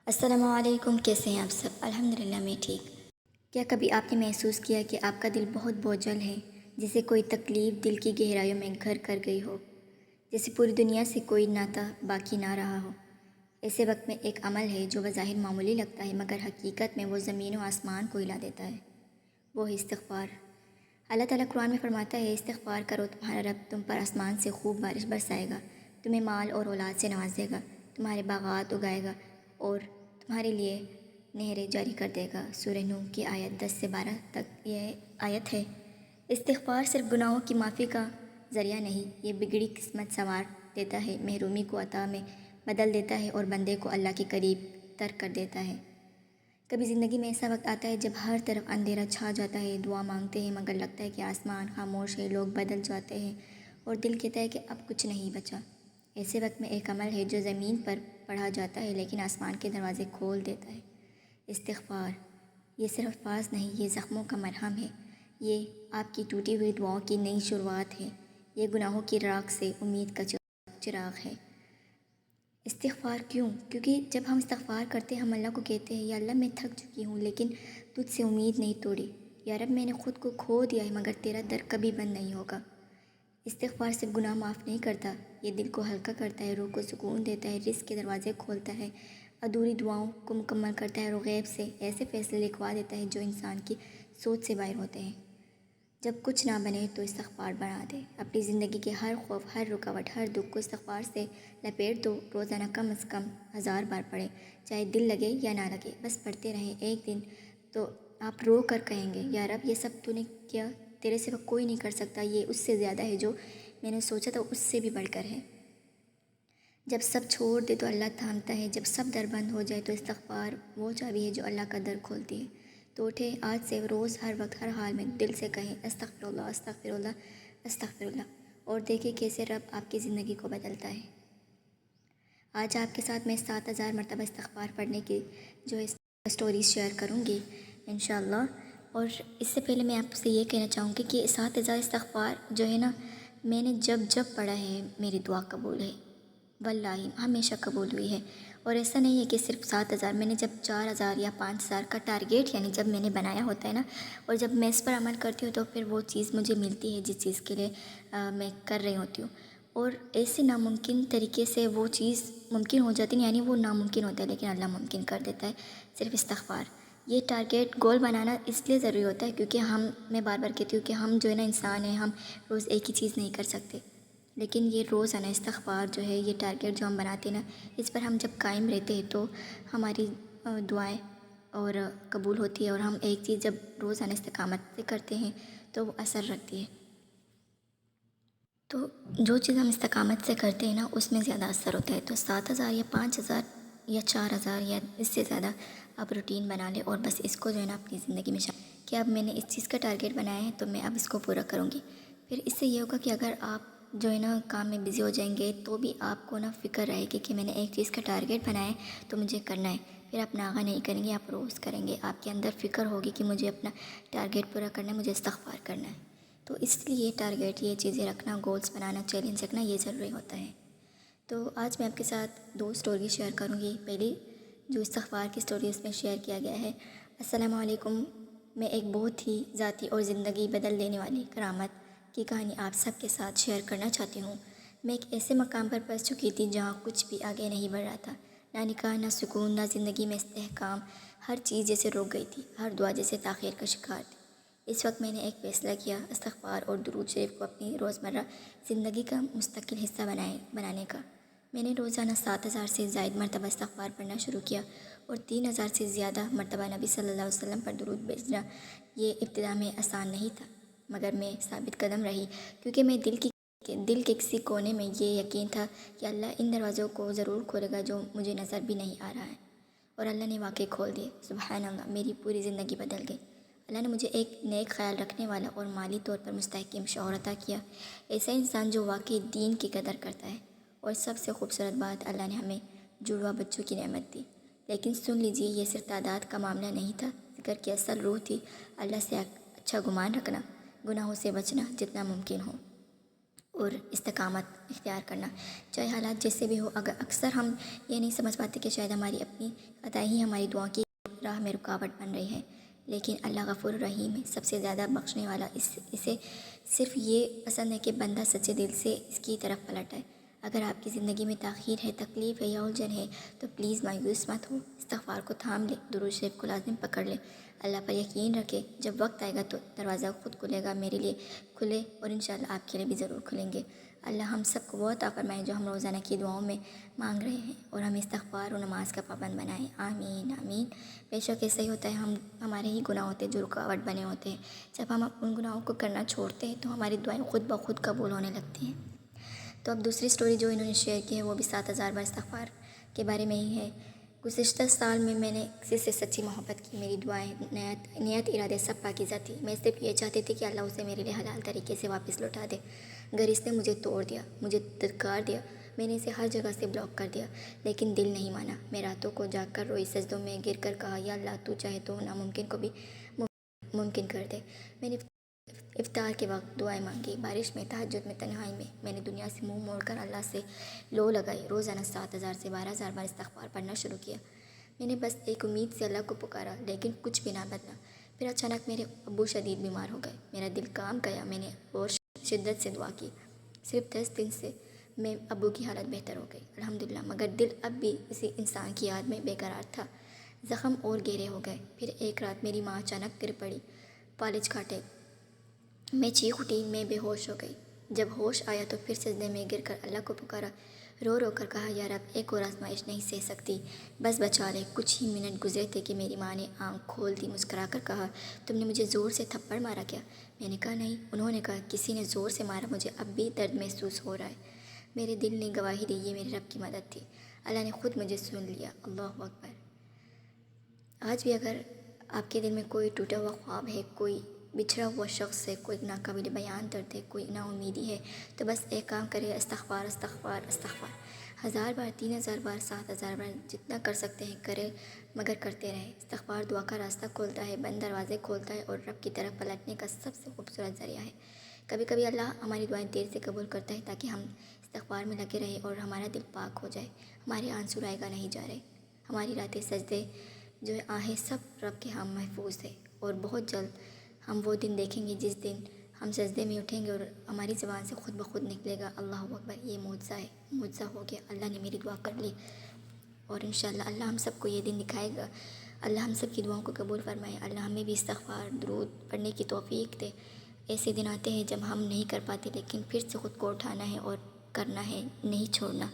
السلام علیکم، کیسے ہیں آپ سب؟ الحمدللہ میں ٹھیک۔ کیا کبھی آپ نے محسوس کیا کہ آپ کا دل بہت بوجھل ہے، جسے کوئی تکلیف دل کی گہرائیوں میں گھر کر گئی ہو، جیسے پوری دنیا سے کوئی ناطہ باقی نہ رہا ہو؟ ایسے وقت میں ایک عمل ہے جو بظاہر معمولی لگتا ہے، مگر حقیقت میں وہ زمین و آسمان کو ہلا دیتا ہے۔ وہ ہے استغفار۔ اللہ تعالیٰ قرآن میں فرماتا ہے، استغفار کرو، تمہارا رب تم پر آسمان سے خوب بارش برسائے گا، تمہیں مال اور اولاد سے نوازے گا، تمہارے باغات اگائے گا اور تمہارے لیے نہریں جاری کر دے گا۔ سورہ نوح کی آیت 10 سے 12 تک یہ آیت ہے۔ استغفار صرف گناہوں کی معافی کا ذریعہ نہیں، یہ بگڑی قسمت سنوار دیتا ہے، محرومی کو عطا میں بدل دیتا ہے اور بندے کو اللہ کے قریب تر کر دیتا ہے۔ کبھی زندگی میں ایسا وقت آتا ہے جب ہر طرف اندھیرا چھا جاتا ہے، دعا مانگتے ہیں مگر لگتا ہے کہ آسمان خاموش ہے، لوگ بدل جاتے ہیں اور دل کہتا ہے کہ اب کچھ نہیں بچا۔ ایسے وقت میں ایک عمل ہے جو زمین پر پڑھا جاتا ہے لیکن آسمان کے دروازے کھول دیتا ہے، استغفار۔ یہ صرف الفاظ نہیں، یہ زخموں کا مرہم ہے، یہ آپ کی ٹوٹی ہوئی دعاؤں کی نئی شروعات ہے، یہ گناہوں کی راکھ سے امید کا چراغ ہے۔ استغفار کیوں؟ کیونکہ جب ہم استغفار کرتے ہیں ہم اللہ کو کہتے ہیں، یا اللہ میں تھک چکی ہوں لیکن تجھ سے امید نہیں توڑی، یا رب میں نے خود کو کھو دیا ہے مگر تیرا در کبھی بند نہیں ہوگا۔ استغفار صرف گناہ معاف نہیں کرتا، یہ دل کو ہلکا کرتا ہے، روح کو سکون دیتا ہے، رزق کے دروازے کھولتا ہے، ادھوری دعاؤں کو مکمل کرتا ہے اور غیب سے ایسے فیصلے لکھوا دیتا ہے جو انسان کی سوچ سے باہر ہوتے ہیں۔ جب کچھ نہ بنے تو استغفار بنا دے، اپنی زندگی کے ہر خوف، ہر رکاوٹ، ہر دکھ کو استغفار سے لپیٹ دو۔ روزانہ کم از کم 1000 بار پڑھیں، چاہے دل لگے یا نہ لگے، بس پڑھتے رہیں۔ ایک دن تو آپ رو کر کہیں گے، یا رب یہ سب تو نے کیا، تیرے سوا کوئی نہیں کر سکتا، یہ اس سے زیادہ ہے جو میں نے سوچا تھا، اس سے بھی بڑھ کر ہے۔ جب سب چھوڑ دے تو اللہ تھامتا ہے، جب سب در بند ہو جائے تو استغفار وہ چابی ہے جو اللہ کا در کھولتی ہے۔ تو اٹھے آج سے، روز، ہر وقت، ہر حال میں دل سے کہیں، استغفر اللہ، استغفر اللہ، استغفر اللہ، اور دیکھیں کیسے رب آپ کی زندگی کو بدلتا ہے۔ آج آپ کے ساتھ میں 7000 مرتبہ استغفار پڑھنے کی جو ہے اسٹوریز شیئر کروں گی انشاءاللہ۔ اور اس سے پہلے میں آپ سے یہ کہنا چاہوں گی کہ 7000 استغفار جو ہے نا، میں نے جب پڑھا ہے میری دعا قبول ہے، واللہ ہمیشہ قبول ہوئی ہے۔ اور ایسا نہیں ہے کہ صرف 7000، میں نے جب 4000 یا 5000 کا ٹارگیٹ یعنی جب میں نے بنایا ہوتا ہے نا، اور جب میں اس پر عمل کرتی ہوں تو پھر وہ چیز مجھے ملتی ہے جس چیز کے لیے میں کر رہی ہوتی ہوں، اور ایسے ناممکن طریقے سے وہ چیز ممکن ہو جاتی ہے، یعنی وہ ناممکن ہوتا ہے لیکن اللہ ممکن کر دیتا ہے صرف استغفار۔ یہ ٹارگیٹ گول بنانا اس لیے ضروری ہوتا ہے کیونکہ میں بار بار کہتی ہوں کہ ہم جو ہے نا انسان ہیں، ہم روز ایک ہی چیز نہیں کر سکتے، لیکن یہ روزانہ استغفار جو ہے، یہ ٹارگیٹ جو ہم بناتے ہیں نا، اس پر ہم جب قائم رہتے ہیں تو ہماری دعائیں اور قبول ہوتی ہے، اور ہم ایک چیز جب روزانہ استقامت سے کرتے ہیں تو وہ اثر رکھتی ہے۔ تو جو چیز ہم استقامت سے کرتے ہیں نا اس میں زیادہ اثر ہوتا ہے۔ تو 7000 یا 5000 یا 4000 یا اس سے زیادہ آپ روٹین بنا لیں، اور بس اس کو جو ہے نا اپنی زندگی میں کہ اب میں نے اس چیز کا ٹارگیٹ بنایا ہے تو میں اب اس کو پورا کروں گی۔ پھر اس سے یہ ہوگا کہ اگر آپ جو ہے نا کام میں بزی ہو جائیں گے تو بھی آپ کو نا فکر رہے گی کہ میں نے ایک چیز کا ٹارگیٹ بنایا ہے تو مجھے کرنا ہے۔ پھر آپ ناغہ نہیں کریں گے، آپ روز کریں گے، آپ کے اندر فکر ہوگی کہ مجھے اپنا ٹارگیٹ پورا کرنا ہے، مجھے استغفار کرنا ہے۔ تو اس لیے ٹارگیٹ، یہ چیزیں رکھنا، گولز بنانا، چیلنج رکھنا، یہ ضروری ہوتا ہے۔ تو آج میں آپ کے ساتھ 2 اسٹوری شیئر کروں گی۔ پہلی جو استغفار کی اسٹوری اس میں شیئر کیا گیا ہے۔ السلام علیکم، میں ایک بہت ہی ذاتی اور زندگی بدل دینے والی کرامت کی کہانی آپ سب کے ساتھ شیئر کرنا چاہتی ہوں۔ میں ایک ایسے مقام پر پہنچ چکی تھی جہاں کچھ بھی آگے نہیں بڑھ رہا تھا، نہ نکاح، نہ سکون، نہ زندگی میں استحکام، ہر چیز جیسے رک گئی تھی، ہر دعا جیسے تاخیر کا شکار تھی۔ اس وقت میں نے ایک فیصلہ کیا، استغفار اور درود شریف کو اپنی روزمرہ زندگی کا مستقل حصہ بنانے کا۔ میں نے روزانہ 7000 سے زائد مرتبہ استغفار پڑھنا شروع کیا، اور 3000 سے زیادہ مرتبہ نبی صلی اللہ علیہ وسلم پر درود بھیجنا۔ یہ ابتدا میں آسان نہیں تھا، مگر میں ثابت قدم رہی، کیونکہ میں دل کے کسی کونے میں یہ یقین تھا کہ اللہ ان دروازوں کو ضرور کھولے گا جو مجھے نظر بھی نہیں آ رہا ہے، اور اللہ نے واقعی کھول دیے۔ سبحان اللہ، میری پوری زندگی بدل گئی۔ اللہ نے مجھے ایک نیک خیال رکھنے والا اور مالی طور پر مستحکم شوہر عطا کیا، ایسا انسان جو واقعی دین کی قدر کرتا ہے، اور سب سے خوبصورت بات، اللہ نے ہمیں جڑواں بچوں کی نعمت دی۔ لیکن سن لیجئے، یہ صرف تعداد کا معاملہ نہیں تھا، ذکر کی اصل روح تھی اللہ سے اچھا گمان رکھنا، گناہوں سے بچنا جتنا ممکن ہو، اور استقامت اختیار کرنا، چاہے حالات جیسے بھی ہو۔ اکثر ہم یہ نہیں سمجھ پاتے کہ شاید ہماری اپنی خطائیں ہی ہماری دعاؤں کی راہ میں رکاوٹ بن رہی ہے، لیکن اللہ غفور الرحیم ہے، سب سے زیادہ بخشنے والا۔ اسے صرف یہ پسند ہے کہ بندہ سچے دل سے اس کی طرف پلٹ آئے۔ اگر آپ کی زندگی میں تاخیر ہے، تکلیف ہے یا الجھن ہے تو پلیز مایوس مت ہو، استغفار کو تھام لے، درود شریف کو لازم پکڑ لے، اللہ پر یقین رکھے، جب وقت آئے گا تو دروازہ خود کھلے گا، میرے لیے کھلے اور انشاءاللہ آپ کے لیے بھی ضرور کھلیں گے۔ اللہ ہم سب کو وہ عطا فرمائے جو ہم روزانہ کی دعاؤں میں مانگ رہے ہیں، اور ہمیں استغفار و نماز کا پابند بنائیں، آمین آمین۔ بے شک ایسا ہی ہوتا ہے، ہمارے ہی گناہ ہوتے ہیں جو رکاوٹ بنے ہوتے ہیں۔ جب ہم ان گناہوں کو کرنا چھوڑتے ہیں تو ہماری دعائیں خود بخود قبول ہونے لگتی ہیں۔ تو اب دوسری سٹوری جو انہوں نے شیئر کی ہے وہ بھی 7,000 بار استغفار کے بارے میں ہی ہے۔ گزشتہ سال میں نے کسی سے سچی محبت کی، میری دعائیں، نیت ارادے سب پاکیزہ تھی، میں صرف یہ چاہتی تھی کہ اللہ اسے میرے لیے حلال طریقے سے واپس لوٹا دے، اگر اس نے مجھے توڑ دیا، مجھے دھتکار دیا، میں نے اسے ہر جگہ سے بلاک کر دیا، لیکن دل نہیں مانا۔ میں راتوں کو جاگ کر روئی، سجدوں میں گر کر کہا، یا اللہ تو چاہے تو ناممکن کو بھی ممکن کر دے۔ میں نے افطار کے وقت دعائیں مانگی، بارش میں، تہجد میں، تنہائی میں نے دنیا سے منہ موڑ کر اللہ سے لو لگائی، روزانہ 7,000 سے 12,000 بار استغفار پڑھنا شروع کیا۔ میں نے بس ایک امید سے اللہ کو پکارا، لیکن کچھ بھی نہ بدلا۔ پھر اچانک میرے ابو شدید بیمار ہو گئے، میرا دل کام گیا، میں نے اور شدت سے دعا کی۔ صرف 10 دن سے میں ابو کی حالت بہتر ہو گئی الحمدللہ، مگر دل اب بھی اسی انسان کی یاد میں بے قرار تھا، زخم اور گہرے ہو گئے۔ پھر ایک رات میری ماں اچانک گر پڑی، فالج کاٹے، میں چیخ اٹھی، میں بے ہوش ہو گئی۔ جب ہوش آیا تو پھر سجدے میں گر کر اللہ کو پکارا، رو رو کر کہا، یا رب ایک اور آزمائش نہیں سہ سکتی، بس بچا لے۔ کچھ ہی منٹ گزرے تھے کہ میری ماں نے آنکھ کھول دی، مسکرا کر کہا، تم نے مجھے زور سے تھپڑ مارا کیا؟ میں نے کہا نہیں۔ انہوں نے کہا، کسی نے زور سے مارا، مجھے اب بھی درد محسوس ہو رہا ہے۔ میرے دل نے گواہی دی، یہ میرے رب کی مدد تھی، اللہ نے خود مجھے سن لیا، اللہ اکبر۔ آج بھی اگر آپ کے دل میں کوئی ٹوٹا ہوا خواب ہے، کوئی بچھڑا ہوا شخص ہے، کوئی ناقابل بیان درد ہے، کوئی نا امیدی ہے، تو بس ایک کام کرے، استغفار استغفار استغفار، 1,000 بار، 3,000 بار، 7,000 بار، جتنا کر سکتے ہیں کرے، مگر کرتے رہیں۔ استغفار دعا کا راستہ کھولتا ہے، بند دروازے کھولتا ہے، اور رب کی طرف پلٹنے کا سب سے خوبصورت ذریعہ ہے۔ کبھی کبھی اللہ ہماری دعائیں دیر سے قبول کرتا ہے تاکہ ہم استغفار میں لگے رہیں اور ہمارا دل پاک ہو جائے، ہمارے آنسو رائے گا نہیں جا رہے، ہماری راتیں، سجدے، جو آہیں، سب رب کے ہاں محفوظ ہے۔ اور بہت جلد ہم وہ دن دیکھیں گے جس دن ہم سجدے میں اٹھیں گے اور ہماری زبان سے خود بخود نکلے گا، اللہ اکبر، یہ معجزہ ہے، معجزہ ہو گیا، اللہ نے میری دعا کر لی، اور انشاءاللہ اللہ ہم سب کو یہ دن دکھائے گا۔ اللہ ہم سب کی دعاؤں کو قبول فرمائے، اللہ ہمیں بھی استغفار، درود پڑھنے کی توفیق دے۔ ایسے دن آتے ہیں جب ہم نہیں کر پاتے، لیکن پھر سے خود کو اٹھانا ہے اور کرنا ہے، نہیں چھوڑنا،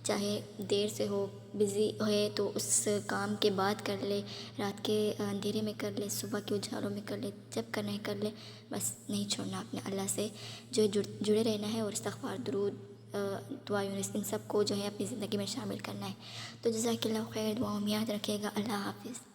چاہے دیر سے ہو، بزی ہے تو اس کام کے بعد کر لے، رات کے اندھیرے میں کر لے، صبح کے اجالوں میں کر لے، جب کرنا ہے کر لے، بس نہیں چھوڑنا، اپنے اللہ سے جو جڑے رہنا ہے، اور استغفار، درود، دعا یونس، ان سب کو جو ہے اپنی زندگی میں شامل کرنا ہے۔ تو جزاک اللہ خیر، دعاؤں میں یاد رکھیے گا، اللہ حافظ۔